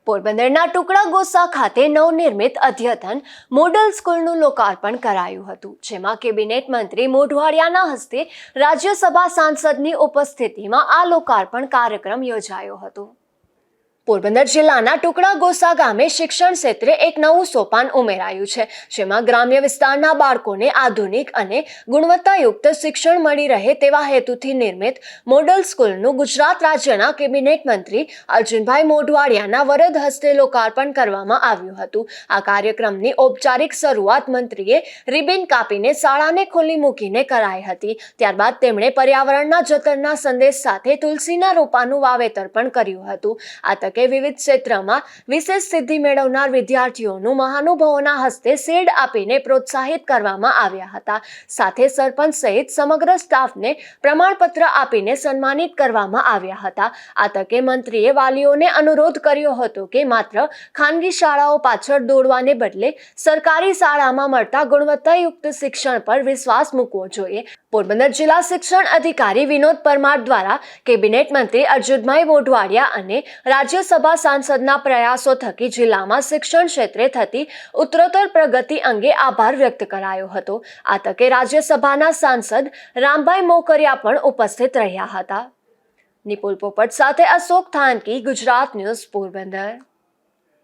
પોરબંદરના ટુકડા ગોસા ખાતે નવનિર્મિત અદ્યતન મોડલ સ્કૂલનું લોકાર્પણ કરાયું હતું, જેમાં કેબિનેટ મંત્રી મોઢવાડિયાના હસ્તે રાજ્યસભા સાંસદની ઉપસ્થિતિમાં આ લોકાર્પણ કાર્યક્રમ યોજાયો હતો। પોરબંદર જિલ્લાના ટુકડા ગોસા ગામે શિક્ષણ ક્ષેત્રે એક નવું સોપાન ઉમેરાયું છે, જેમાં ગ્રામ્ય વિસ્તારના બાળકોને આધુનિક અને ગુણવત્તાયુક્ત શિક્ષણ મળી રહે તેવા હેતુથી નિર્મિત મોડલ સ્કૂલનું ગુજરાત રાજ્યના કેબિનેટ મંત્રી અર્જુનભાઈ મોઢવાડિયાના વરદ હસ્તે લોકાર્પણ કરવામાં આવ્યું હતું। આ કાર્યક્રમની ઔપચારિક શરૂઆત મંત્રીએ રિબિન કાપીને શાળાને ખુલ્લી મૂકીને કરાઈ હતી। ત્યારબાદ તેમણે પર્યાવરણના જતનના સંદેશ સાથે તુલસીના રોપાનું વાવેતર પણ કર્યું હતું। આ તકે વિવિધ ક્ષેત્રમાં વિશેષ સિદ્ધિ મેળવનાર વિદ્યાર્થીઓનું મહાનુભાવોના હસ્તે શેડ આપીને પ્રોત્સાહિત કરવામાં આવ્યા હતા। સાથે સરપંચ સહિત સમગ્ર સ્ટાફને પ્રમાણપત્ર આપીને સન્માનિત કરવામાં આવ્યા હતા। આ તકે મંત્રીએ વાલીઓને અનુરોધ કર્યો હતો કે માત્ર ખાનગી શાળાઓ પાછળ દોડવાને બદલે સરકારી શાળામાં મળતા ગુણવત્તાયુક્ત શિક્ષણ પર વિશ્વાસ મૂકવો જોઈએ। પોરબંદર જિલ્લા શિક્ષણ અધિકારી વિનોદ પરમાર દ્વારા કેબિનેટ મંત્રી અર્જુનભાઈ મોઢવાડિયા અને રાજ્યસભા સાંસદના પ્રયાસો થકી જિલ્લામાં શિક્ષણ ક્ષેત્રે થતી ઉત્તરોત્તર પ્રગતિ અંગે આભાર વ્યક્ત કરાયો હતો। આ તકે રાજ્યસભાના સાંસદ રામભાઈ મોકરિયા પણ ઉપસ્થિત રહ્યા હતા। નિપુલ પોપટ સાથે અશોક થાનકી, ગુજરાત ન્યૂઝ, પોરબંદર।